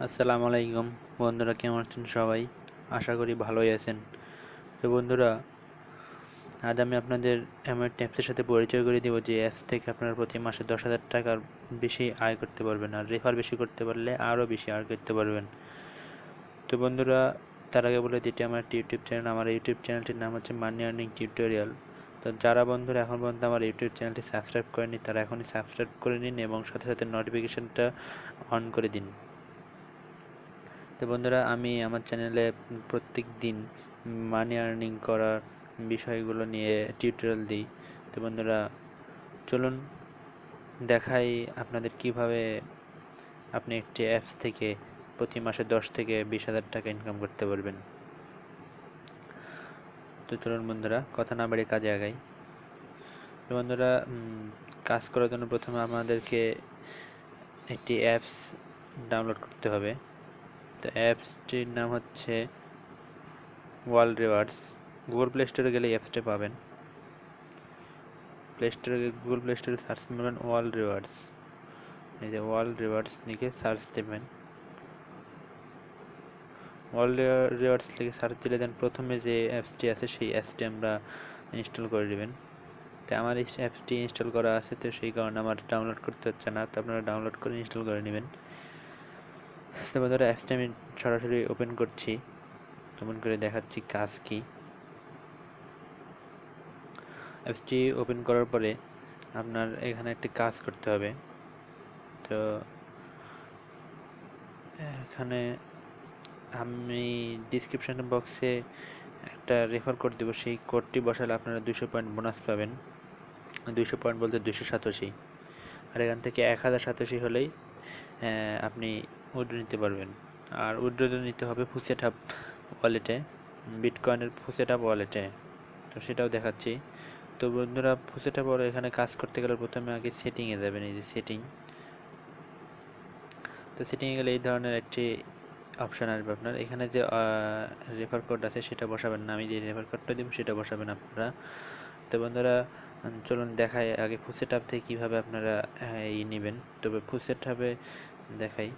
আসসালামু আলাইকুম বন্ধুরা, কেমন আছেন সবাই? আশা করি ভালোই আছেন। তো বন্ধুরা, আজ আমি আপনাদের এমন একটা অ্যাপসের সাথে পরিচয় করে দিব যে অ্যাপস থেকে আপনারা প্রতি মাসে 10,000 টাকার বেশি আয় করতে পারবেন, আর রেফার বেশি করতে পারলে আরও বেশি আয় করতে পারবেন। তো বন্ধুরা, তার আগে বলে দিতে আমার একটি ইউটিউব চ্যানেল, আমার ইউটিউব চ্যানেলটির নাম হচ্ছে মানি আর্নিং টিউটোরিয়াল। তো যারা বন্ধুরা এখন পর্যন্ত আমার ইউটিউব চ্যানেলটি সাবস্ক্রাইব করেনি তারা এখনই সাবস্ক্রাইব করে নিন এবং সাথে সাথে নোটিফিকেশনটা অন করে দিন। তো বন্ধুরা, আমি আমার চ্যানেলে প্রত্যেক দিন মানি আর্নিং করার বিষয়গুলো নিয়ে টিউটোরিয়াল দিই। তো বন্ধুরা, চলুন দেখাই আপনাদের কিভাবে আপনি একটি অ্যাপস থেকে প্রতি মাসে 10 থেকে 20 হাজার টাকা ইনকাম করতে পারবেন। তো চলুন বন্ধুরা, কথা না বাড়িয়ে কাজে আগাই। তো বন্ধুরা, কাজ করার জন্য প্রথমে আমাদেরকে একটি অ্যাপস ডাউনলোড করতে হবে। তো অ্যাপসটির নাম হচ্ছে ওয়ার্ল্ড রিওয়ার্ডস। গুগল প্লে স্টোরে গেলে অ্যাপসটা পাবেন। গুগল প্লে স্টোরে সার্চ করবেন ওয়ার্ল্ড রিওয়ার্ডস। এই যে ওয়ার্ল্ড রিওয়ার্ডস লিখে সার্চ দেবেন। ওয়ার্ল্ড রিওয়ার্ডস লিখে সার্চ দিলে দেন প্রথমে যে অ্যাপসটি আছে সেই অ্যাপসটি আমরা ইনস্টল করে নেবেন। তো আমার এই অ্যাপসটি ইনস্টল করা আছে, তো সেই কারণে আমার ডাউনলোড করতে হচ্ছে না। তো আপনারা ডাউনলোড করে ইনস্টল করে নেবেন। তো বন্ধুরা, অ্যাপসটি আমি সরাসরি ওপেন করছি, ওপেন করে দেখাচ্ছি কাজ কি। অ্যাপসটি ওপেন করার পরে আপনার এখানে একটি কাজ করতে হবে। তো এখানে আমি ডিসক্রিপশন বক্সে একটা রেফার কোড দেবো, সেই কোডটি বসালে আপনারা 200 পয়েন্ট বোনাস পাবেন। 200 পয়েন্ট বলতে 287, আর এখান থেকে 1087 হলেই আপনি উইথড্র নিতে পারবেন। আর উইথড্র নিতে হবে ফুসেট হাব ওয়ালেটে, বিটকয়েনের ফুসেট হাব ওয়ালেটে। তো সেটাও দেখাচ্ছি। তো বন্ধুরা, ফুসেট হাব এখানে কাজ করতে গেলে প্রথমে আগে সেটিংয়ে যাবেন। এই যে সেটিং, তো সেটিংয়ে গেলে এই ধরনের একটি অপশান আসবে। আপনার এখানে যে রেফার কোড আছে সেটা বসাবেন না, আমি যে রেফার কোডটা দিব সেটা বসাবেন আপনারা। তো বন্ধুরা, চলুন দেখাই আগে ফুসেট হাব থেকে কীভাবে আপনারা এই নেবেন। তবে ফুসেট হাবে দেখাই।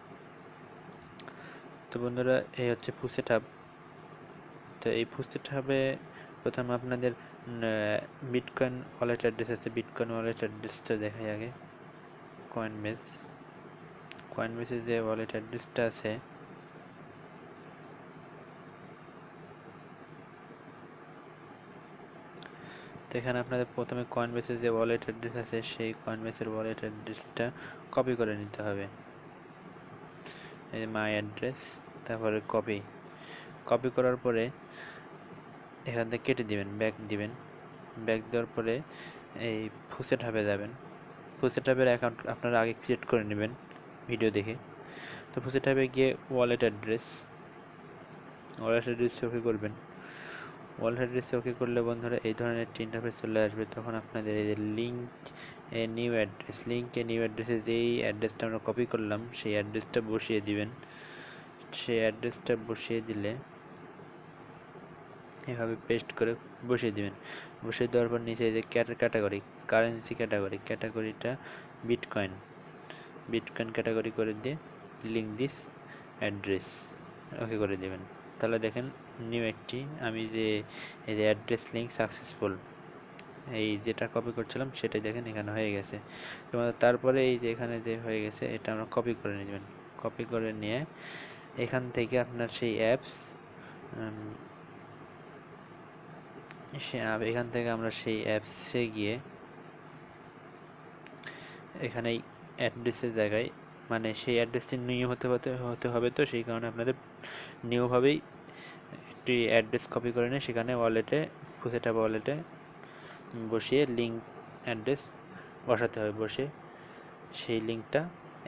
তো বন্ধুরা, এই হচ্ছে ফুসেট হাব। তো এই ফুসেট হাবে প্রথমে আপনাদের বিটকয়েন ওয়ালেট অ্যাড্রেস আছে, বিটকয়েন ওয়ালেট অ্যাড্রেসটা দেখাই আগে। কয়েনবেসে যে ওয়ালেট অ্যাড্রেসটা আছে তো এখানে আপনাদের প্রথমে কয়েনবেসের যে ওয়ালেট অ্যাড্রেস আছে সেই কয়েনবেসের ওয়ালেট অ্যাড্রেসটা কপি করে নিতে হবে। এই মাই অ্যাড্রেস, তারপরে কপি করার পরে এখান থেকে কেটে দিবেন, ব্যাক দিবেন। ব্যাক দেওয়ার পরে এই ফুসেট হাবে যাবেন। ফুসেট হাবের অ্যাকাউন্ট আপনারা আগে ক্রিয়েট করে নেবেন ভিডিও দেখে। তো ফুসেট হাবে গিয়ে ওয়ালেট অ্যাড্রেস ওকে করবেন। ওয়ালেট অ্যাড্রেস ওকে করলে বন্ধুরা এই ধরনের একটি ইন্টারফেস চলে আসবে। তখন আপনাদের এই যে নিউ অ্যাড্রেসে যেই অ্যাড্রেসটা আমরা কপি করলাম সেই অ্যাড্রেসটা বসিয়ে দিবেন। সেই অ্যাড্রেসটা বসিয়ে দিলে এভাবে পেস্ট করে বসিয়ে দিবেন। বসিয়ে দেওয়ার পর নিচে যে ক্যাটাগরি, কারেন্সি ক্যাটাগরিটা বিটকয়েন ক্যাটাগরি করে দিয়ে লিঙ্ক দিস অ্যাড্রেস ওকে করে দেবেন। তাহলে দেখেন নিউ একটি আমি যে এই যে অ্যাড্রেস লিঙ্ক সাকসেসফুল, এই যেটা কপি করছিলাম সেটাই দেখেন এখানে হয়ে গেছে। তারপরে এই যে এখানে যে হয়ে গেছে এটা আমরা কপি করে নেবেন। কপি করে নিয়ে এখান থেকে আপনার সেই অ্যাপস এখান থেকে আমরা সেই অ্যাপসে গিয়ে এখানে অ্যাড্রেসের জায়গায়, মানে সেই অ্যাড্রেসটি নিউ হতে হবে, তো সেই কারণে আপনাদের নিউভাবেই একটি অ্যাড্রেস কপি করে নিয়ে সেখানে ফুসেটা ওয়ালেটে বসিয়ে লিঙ্ক অ্যাড্রেস বসাতে হবে। বসে সেই লিঙ্কটা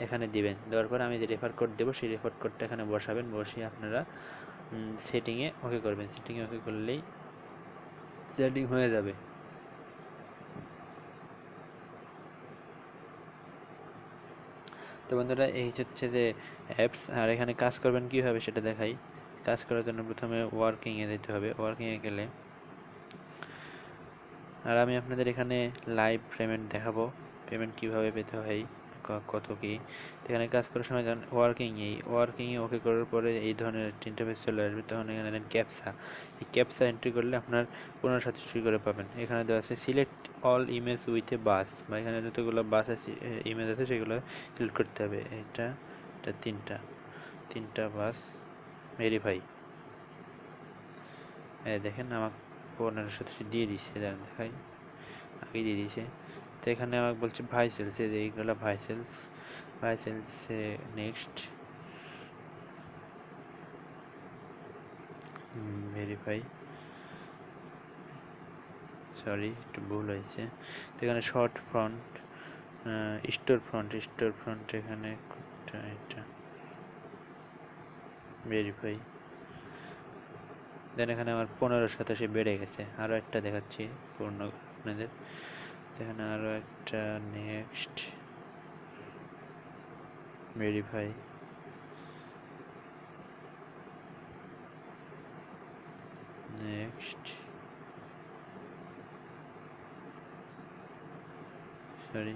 এখানে দিবেন। দেওয়ার পর আমি যে রেফার কোড দেবো সেই রেফার কোডটা এখানে বসাবেন। বসিয়ে আপনারা সেটিংয়ে ওকে করবেন। সেটিংয়ে ওকে করলেই সেটিং হয়ে যাবে। তো বন্ধুরা, এই হচ্ছে যে অ্যাপস। আর এখানে কাজ করবেন কীভাবে সেটা দেখাই। কাজ করার জন্য প্রথমে ওয়ার্কিংয়ে যেতে হবে। ওয়ার্কিংয়ে গেলে আর আমি আপনাদের এখানে লাইভ পেমেন্ট দেখাবো, পেমেন্ট কিভাবে পেতে হয় কত কি। এখানে কাজ করার সময় যখন ওয়ার্কিংয়ে ওকে করার পরে এই ধরনের একটা ইন্টারফেস চলে আসবে, তখন এখানে দেন ক্যাপসা। এই ক্যাপসা এন্ট্রি করলে আপনার 1527 করে পাবেন। এখানে দেওয়া আছে select all image with a bus, বা এখানে যতগুলো বাস আছে ইমেজ আছে সেগুলো সিলেক্ট করতে হবে। এটা তিনটা বাস ভেরিফাই। দেখেন আমার 1527 দিয়ে দিচ্ছে, দেখাই আগে দিয়ে দিয়েছে। তো এখানে আমাকে বলছে ভাইসেলস, এইগুলো ভাইসেলসে নেক্সট ভেরিফাই। সরি একটু ভুল হয়েছে। তো এখানে শর্ট ফ্রন্ট, স্টোর ফ্রন্ট এখানে এটা ভেরিফাই। দেন এখানে আমার 1527 বেড়ে গেছে। আরও একটা দেখাচ্ছি পূর্ণ আপনাদের। এখানে আরও একটা next verify. Next sorry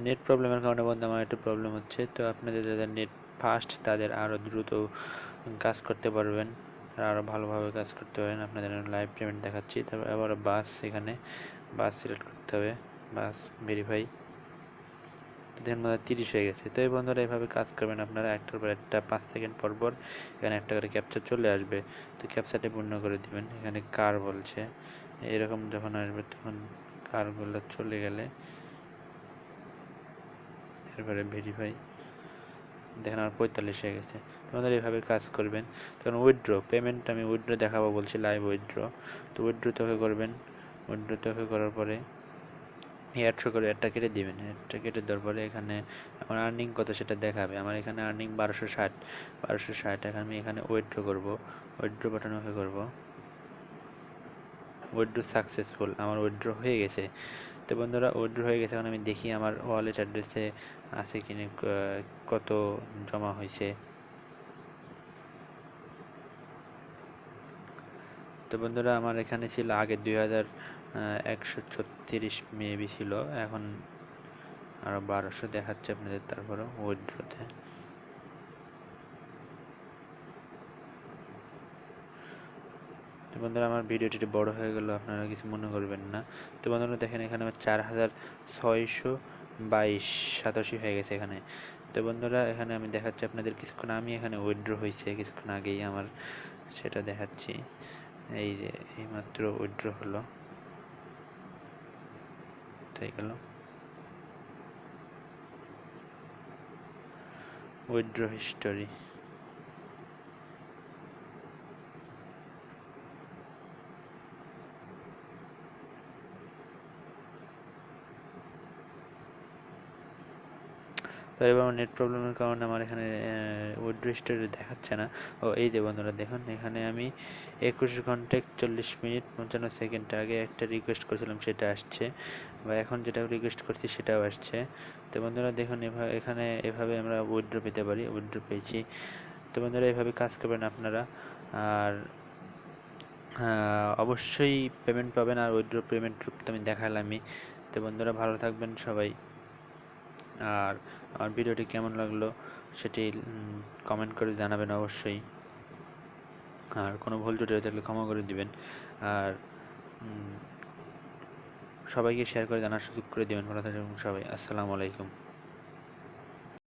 net প্রবলেমের কারণে বন্ধু আমার একটু প্রবলেম হচ্ছে। তো আপনাদের যাদের নেট ফাস্ট তাদের আরও দ্রুত কাজ করতে পারবেন, আরও ভালোভাবে কাজ করতে পারেন। আপনাদের লাইভ পেমেন্ট দেখাচ্ছি। তারপর আবার এখানে বাস সিলেক্ট করতে হবে, বাস ভেরিফাই। দেখেন 30 হয়ে গেছে। তো এই বন্ধুরা এভাবে কাজ করবেন আপনারা, একটার পর একটা 5 সেকেন্ড পর পর এখানে একটা করে ক্যাপচা চলে আসবে। তো ক্যাপচাটি পূর্ণ করে দিবেন। এখানে কার বলছে, এরকম যখন আসবে তখন কারগুলো চলে গেলে এরপরে ভেরিফাই। দেখেন আমার 45 হয়ে গেছে। তোমাদের এভাবে কাজ করবেন। তখন উইথড্র পেমেন্ট আমি উইথড্র দেখাবো বলছি, লাইভ উইথড্র। তো উইথড্রতে ওকে করবেন। উইথড্রতে ওকে করার পরে অ্যাডশো করে অ্যাডটা কেটে দিবেন। অ্যাডটা কেটে দেওয়ার পরে এখানে আমার আর্নিং কত সেটা দেখাবে। আমার এখানে আর্নিং 1260। এখন আমি এখানে উইথড্র করবো, উইথড্র বাটনে ওকে করবো। উইথড্র সাকসেসফুল, আমার উইথড্র হয়ে গেছে। তো বন্ধুরা উইথড্র হয়ে গেছে। এখন আমি দেখি আমার ওয়ালেট অ্যাড্রেসে আছে কিনা, কত জমা হয়েছে। তো বন্ধুরা আমার এখানে ছিল আগে 2136 মেবি ছিল, এখন আরও 1200 দেখাচ্ছে আপনাদের। তারপরেও উইথড্রতে তো বন্ধুরা আমার ভিডিওটি একটু বড় হয়ে গেল, আপনারা কিছু মনে করবেন না। তো বন্ধুরা দেখেন এখানে আমার 4622 হয়ে গেছে এখানে। তো বন্ধুরা এখানে আমি দেখাচ্ছি আপনাদের কিছুক্ষণ, আমি এখানে উইথড্র হয়েছে কিছুক্ষণ আগেই আমার, সেটা দেখাচ্ছি। এই যে এইমাত্র উইথড্র হলো, তাই গেল উইথড্র হিস্টোরি। তো এবার আমার নেট প্রবলেমের কারণে আমার এখানে উইথড্র হিস্টোরি দেখাচ্ছে না। ও এই যে বন্ধুরা দেখুন এখানে আমি 21 ঘন্টা 41 মিনিট 55 সেকেন্ড আগে একটা রিকোয়েস্ট করেছিলাম, সেটা আসছে, বা এখন যেটা রিকোয়েস্ট করছি সেটাও আসছে। তো বন্ধুরা দেখুন এখানে এভাবে আমরা উইথড্র পেতে পারি, উইথড্র পেয়েছি। তো বন্ধুরা এভাবে কাজ করবেন আপনারা, আর অবশ্যই পেমেন্ট পাবেন। আর উইথড্র পেমেন্ট রূপ তো আমি দেখালামই। তো বন্ধুরা ভালো থাকবেন সবাই। আর আমার ভিডিওটি কেমন লাগলো সেটি কমেন্ট করে জানাবেন অবশ্যই। আর কোনো ভুল ত্রুটি হয়ে থাকলে ক্ষমা করে দিবেন। আর সবাইকে শেয়ার করে জানার সুযোগ করে দিবেন। ভালো থাকবেন সবাই। আসসালামু আলাইকুম।